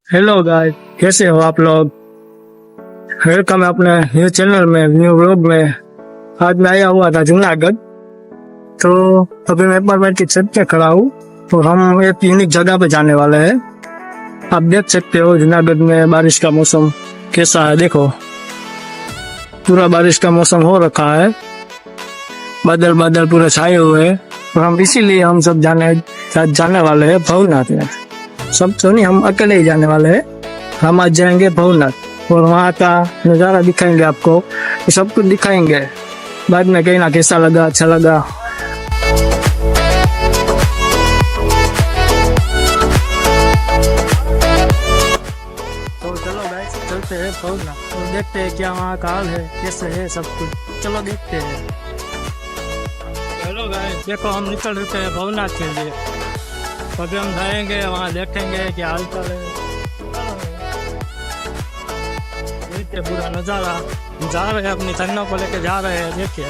Hello guys, कैसे हो आप लोग। वेलकम है अपने न्यू चैनल में, न्यू व्लॉग में। आज मैं आया हुआ था जूनागढ़, तो अभी मैं अपार्टमेंट की छत पे खड़ा हूँ और हम एक यूनिक जगह पे जाने वाले हैं। आप देख सकते हो जूनागढ़ में बारिश का मौसम कैसा है। देखो, पूरा बारिश का मौसम हो रखा है, बादल बादल पूरे छाए हुए हैं। और हम इसीलिए हम सब जाने वाले हैं भवनाथ में। सब तो नहीं, हम अकेले ही जाने वाले हैं। हम आज जाएंगे भवनाथ और वहाँ का नज़ारा दिखाएंगे आपको, सब कुछ दिखाएंगे। बाद में कहना कैसा लगा, अच्छा लगा। तो चलो गाइस, चलते हैं भवनाथ और देखते हैं क्या वहाँ का हाल है, कैसे है सब कुछ। चलो देखते हैं। हेलो गाइस, देखो हम निकल रहे हैं भवनाथ के लिए। अभी हम जाएंगे वहाँ, देखेंगे क्या हाल चाल है। देखिए पूरा नज़ारा, जा रहे हैं अपनी चन्नों को लेके जा रहे हैं। देखिए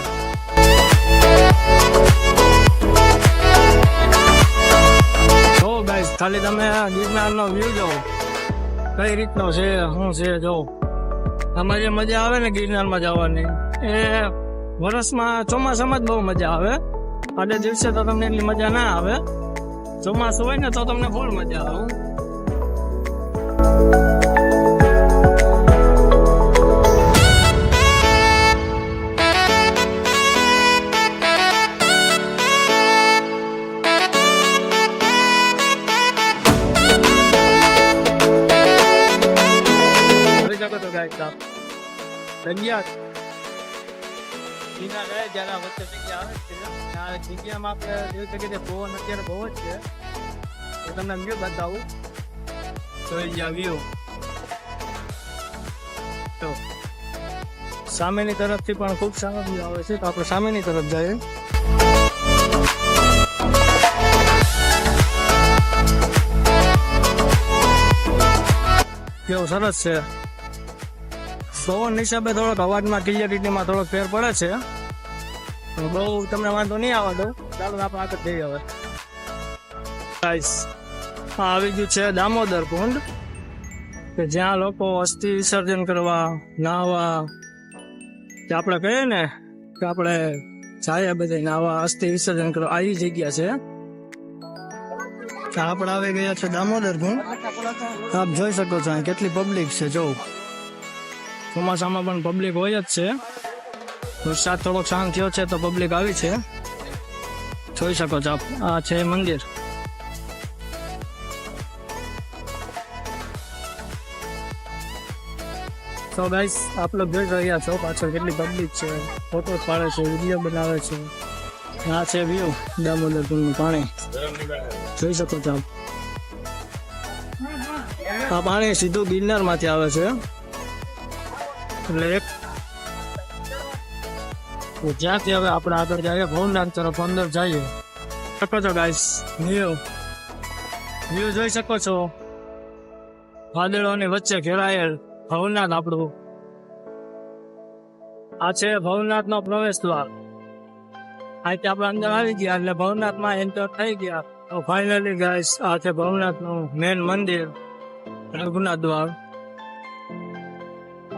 तो गाइस, खाली તમે ગિરનારનો વ્યૂ જો કઈ રીતનો છે, શું છે જો। આમાં જે મજા આવે ને ગિરનારમાં જવાની, એ વર્ષમાં ચોમાસામાં જ બહુ મજા આવે। આજે દિવસે તો તમને એટલી મજા ના આવે। ચોમાસું હોય ને તો તમને ફૂલ મજા આવે। તો ગાઈસ આપ જગ્યા ગિરનાર રહે જ્યારે વચ્ચે જગ્યા આવે છે, આ જગ્યામાં આપણે જોઈ શકીએ કે પવન અત્યારે બહુ જ છે। તો તમને વ્યૂ બતાવું, જોઈ જા વ્યૂ। તો સામેની તરફથી પણ ખૂબ સારો વ્યૂ આવે છે, તો આપણે સામેની તરફ જઈએ। કેવું સરસ છે। પવન હિસાબે થોડોક અવાજમાં ક્લિયરિટીમાં થોડોક ફેર પડે છે, બહુ તમને વાંધો નહીં આવવા દઉં। ચાલો આપણે આગળ જઈએ હવે। ગાઈસ, આ આવી ગયું છે દામોદર કુંડ, કે જ્યાં લોકો અસ્થિ વિસર્જન કરવા, નાહવા, કે આપણે કહીએ ને કે આપણે જાય બધે નાહવા, અસ્થિ વિસર્જન કરવા, આ જગ્યા છે। આપણે આવી ગયા છે દામોદર કુંડ। આપ જોઈ શકો છો કેટલી પબ્લિક છે। જો ચોમાસામાં પણ પબ્લિક હોય જ છે, વરસાદ થોડોક શાંત થયો છે તો પબ્લિક આવી છે। જોઈ શકો છો આપ, આ છે મંદિર। તો ગાઈસ, આપ લોગ જોઈ રહ્યા છો પાછળ કેટલી પબ્લિક છે, ફોટો પાડે છે, વિડીયો બનાવે છે। આ છે વ્યૂ દામોદર કુંડનું પાણી, જોઈ શકો છો આપ। આ પાણી સીધું ગિરનારમાંથી આવે છે, એટલે એક જ્યાંથી હવે આપણે આગળ જઈએ ભવનાથ તરફ અંદર જઈએ। શકો છો ગાઈસ, વ્યૂ જોઈ શકો છો, વાદળોની વચ્ચે ઘેરાયેલ ભવનાથ આપણું। આ છે ભવનાથ નો પ્રવેશ દ્વાર। અહીંથી આપણે અંદર આવી ગયા એટલે ભવનાથમાં એન્ટર થઈ ગયા। તો ફાઇનલી ગાઈસ, આ છે ભવનાથ નું મેન મંદિર, રઘુનાથ દ્વાર।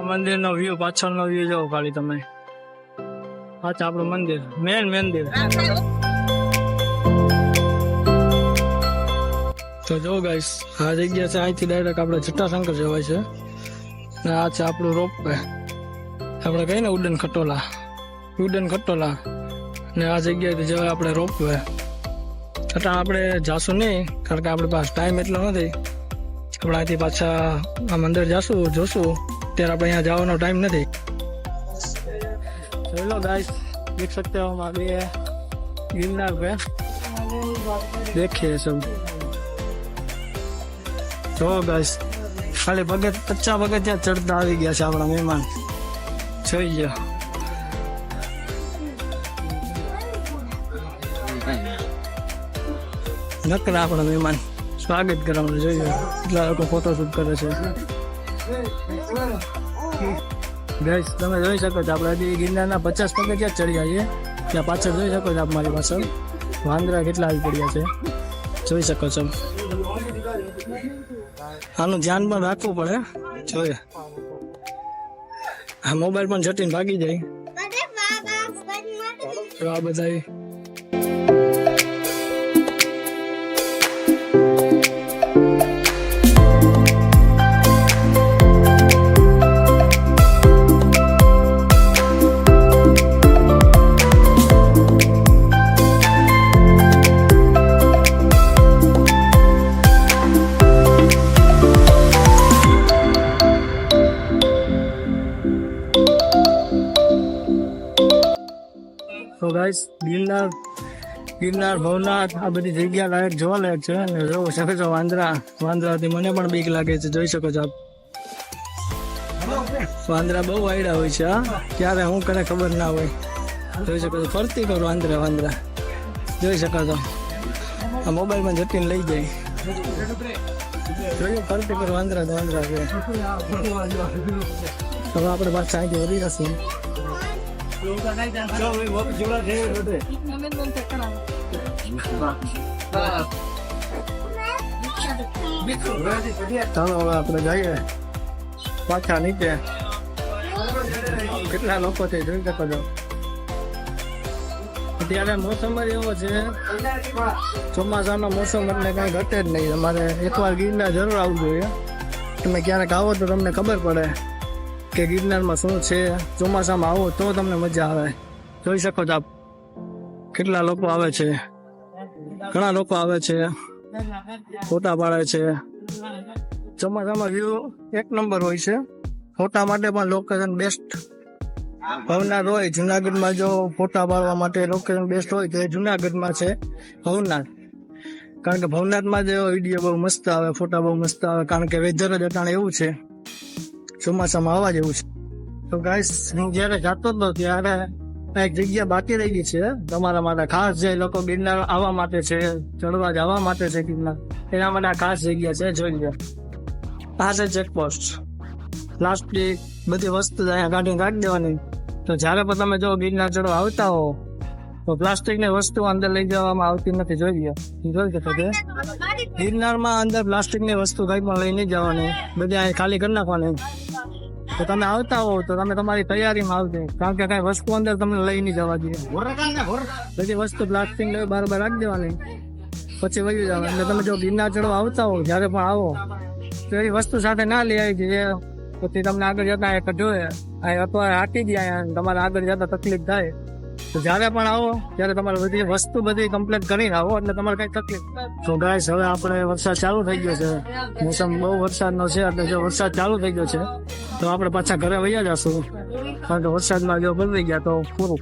મંદિરનો વ્યૂ, પાછળનો વ્યૂ જોવો ખાલી તમે। આ છે આપણું મંદિર, મેન મંદિર। તો જો ગાઈસ, આ જગ્યા છે, અહીંથી ડાયરેક્ટ આપણે જટાશંકર જવાય છે। ને આ છે આપણું રોપવે, આપણે કહીએ ને ઉડન ખટોલા, ને આ જગ્યાએથી જવાય આપણે રોપવે। છતાં આપણે જાશું નહીં, કારણ કે આપણી પાસે ટાઈમ એટલો નથી। આપણે અહીંથી પાછા આ મંદિર જાશું, જોશું, ત્યારે આપણે यहाँ જવાનો ટાઈમ નથી। चलो गाइस, देख सकते हो हम आ गए हैं गिरनार पे। देखिए सब। तो गाइस, खाली भगत कच्चा भगत चढ़ता आ गया છે આપણા મહેમાન। જોઈ લો, નકરા આપણા મહેમાન સ્વાગત કરવાનું। જોઈએ કેટલા લોકો ફોટોશૂટ કરે છે। ગાઈસ, તમે જોઈ શકો છો આપણે હજી ગિરનારના 50 પગથિયા ચડ્યા છીએ। ત્યાં પાછળ જોઈ શકો છો આપ મારી પાછળ વાંદરા કેટલા આવી પડ્યા છે, જોઈ શકો છો। આનું ધ્યાન પણ રાખવું પડે. જોઈએ આ મોબાઈલ પણ જટીને ભાગી જાય. તો આ બધા તો ગાઈસ ગિરનાર ભવનાથ આ બધી જગ્યા લાયક જોવા લાયક છે. અને જોઈ શકો છો વાંદરાથી મને પણ બીક લાગે છે. જોઈ શકો છો આપ વાંદરા બહુ વાયડા હોય છે. ક્યારે હું કરે ખબર ના હોય. જોઈ શકો છો ફરતી કરો વાંદરા જોઈ શકો છો. આ મોબાઈલમાં જતીને લઈ જાય. જોયું ફરતી કરો વાંદરા છે. હવે આપણે પાછા અહીંથી વધી જશું. ચાલો હવે આપણે જઈએ પાછા નીચે. કેટલા લોકો છે જોઈ શકો છો. અત્યારે મોસમ જ એવો છે, ચોમાસાનો મોસમ એટલે કઈ ઘટે જ નહીં. તમારે એકવાર ગિરનાર જરૂર આવવું જોઈએ. તમે ક્યારેક આવો તો તમને ખબર પડે કે ગિરનારમાં શું છે. ચોમાસામાં આવો તો તમને મજા આવે. જોઈ શકો છો આપ કેટલા લોકો આવે છે. ઘણા લોકો આવે છે, ફોટા પાડે છે. ચોમાસામાં વ્યૂ એક નંબર હોય છે. ફોટા માટે પણ લોકેશન બેસ્ટ ભવનાથ હોય. જુનાગઢમાં જો ફોટા પાડવા માટે લોકેશન બેસ્ટ હોય તો એ જુનાગઢમાં છે ભવનાથ. કારણ કે ભવનાથમાં જ વિડીયો બહુ મસ્ત આવે, ફોટા બહુ મસ્ત આવે. કારણ કે વેધર જ અટાણે એવું છે, ચોમાસામાં આવવા જેવું છે. તો ગાઈસ હું જયારે જતો હતો ત્યારે એક જગ્યા બાકી રહી ગઈ છે તમારા માટે ખાસ. જે લોકો ગિરનાર આવવા માટે છે, ચડવા જવા માટે છે ગિરનાર, એના માટે ખાસ જગ્યા છે. જોઈ લો આ છે ચેકપોસ્ટ. પ્લાસ્ટિક બધી વસ્તુ અહીંયા કાઢી દેવાની. તો જયારે પણ તમે જો ગિરનાર ચડવા આવતા હો તો પ્લાસ્ટિકની વસ્તુ અંદર લઈ જવામાં આવતી નથી. જોઈ શકો છો ગિરનારમાં અંદર પ્લાસ્ટિકની વસ્તુ કઈ પણ લઈ નહીં જવાની, બધી અહીં ખાલી કરી નાખવાની. તો તમે આવતા હો તો તમે તમારી તૈયારીમાં આવજો. કારણ કે કઈ વસ્તુ અંદર તમને લઈ નહીં જવા દઈએ. બધી વસ્તુ પ્લાસ્ટિક બરાબર રાખી દેવાની, પછી વહી જવાનું. એટલે તમે જો ગિરનાર ચડવા આવતા હો જયારે પણ આવો તો એ વસ્તુ સાથે ના લઈ આવી છે. પછી તમને આગળ જતા એક જોઈએ અથવા હાટી ગયા તમારે આગળ જતા તકલીફ થાય. તો જયારે પણ આવો ત્યારે તમારે બધી વસ્તુ બધી કમ્પ્લીટ કરીને આવો એટલે તમારે કઈ તકલીફ. તો ગાઈસ હવે આપણે વરસાદ ચાલુ થઈ ગયો છે. મોસમ બહુ વરસાદનો છે એટલે જો વરસાદ ચાલુ થઈ ગયો છે તો આપણે પાછા ઘરે વહી જશું. કારણ કે વરસાદમાં જો બદલી ગયા તો પૂરું.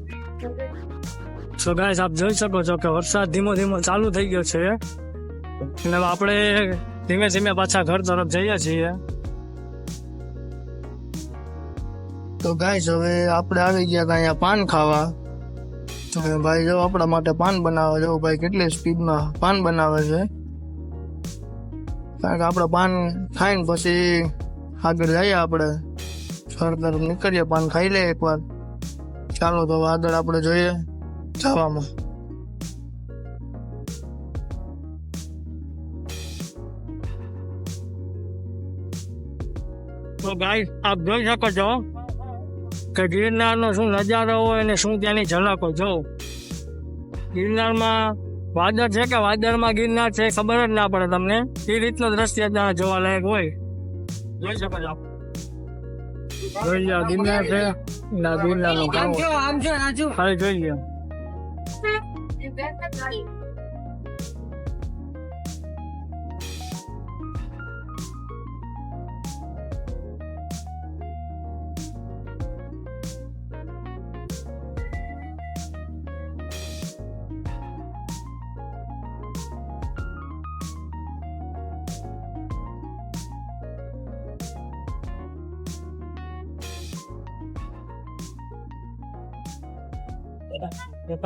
તો ગાઈસ આપ જોઈ શકો છો કે વરસાદ ધીમો ચાલુ થઈ ગયો છે. અને આપણે ધીમે પાછા ઘર તરફ જઈએ છીએ. તો ગાઈસ હવે આપણે આવી ગયા હતા અહીંયા પાન ખાવા. તો ભાઈ જો આપણા માટે પાન બનાવે. જો ભાઈ કેટલી સ્પીડમાં પાન બનાવે છે. કારણ કે આપણે પાન ખાઈને પછી આગળ જઈએ. આપણે ઘર તરફ નીકળીએ, પાન ખાઈ લઈએ એકવાર. ચાલો તો આગળ આપણે જોઈએ જવામાં. તો ગાઈસ આપ જોઈ શકો છો કે ગિરનારનો શું નજારો હોય અને શું ત્યાંની ઝલકો. જો ગિરનારમાં વાદળ છે કે વાદળમાં ગિરનાર છે ખબર જ ના પડે તમને. એ રીતનો દ્રશ્ય ત્યાં જોવા લાયક હોય. જોઈ શકો છો જોઈ લો ગિરનાર છે ના ગિરનારનું કામ ખાલી જોઈ લો.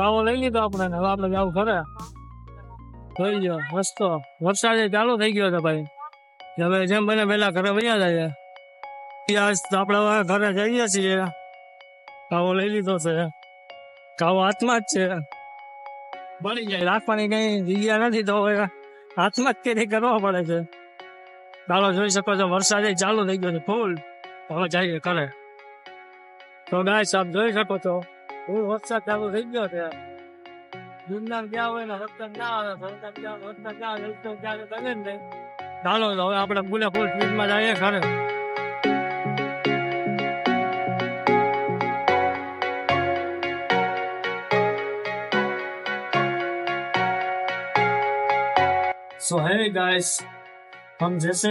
કાવો લઈ લીધો આપણે. હવે આપણે જવું ઘરે. જોઈ લો રસ્તો વરસાદ ચાલુ થઈ ગયો છે ભાઈ. હવે જેમ બને પેલા ઘરે વયા જાય. આપણે હવે ઘરે જઈએ છીએ. કાવો લઈ લીધો છે. કાવો હાથમાં જ છે. બળી જાય રાખવાની કઈ જગ્યા નથી તો હવે હાથમાં જ કેરી કરવા પડે છે. ચાલો જોઈ શકો છો વરસાદ ચાલુ થઈ ગયો છે ફૂલ. હવે જઈએ કરે. તો ગાઈસ આપ જોઈ શકો છો ફૂલ વરસાદ ચાલુ થઈ ગયો છે. ગિરનાર ગયા હોય ને વરસાદ ના આવે, વરસાદ ના આવે રસ્તો ક્યારે બને જ નહીં. ચાલો તો હવે આપણે ફૂલ સ્પીડમાં જઈએ ખરે. सो है गाइस, हम जैसे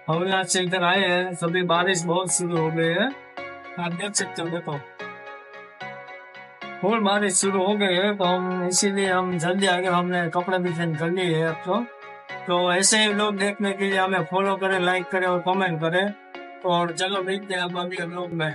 हवला से इधर आए हैं सभी बारिश बहुत शुरू हो गई है. आप देख सकते हो, देखो फुल बारिश शुरू हो गई है. तो हम इसीलिए हम जल्दी आगे हमने कपड़े भी चेंज कर लिए है अब तो ऐसे ही लोग देखने के लिए हमें फॉलो करें, लाइक करें और कमेंट करें. और चलो मिलते हैं अब अगले ब्लॉग में.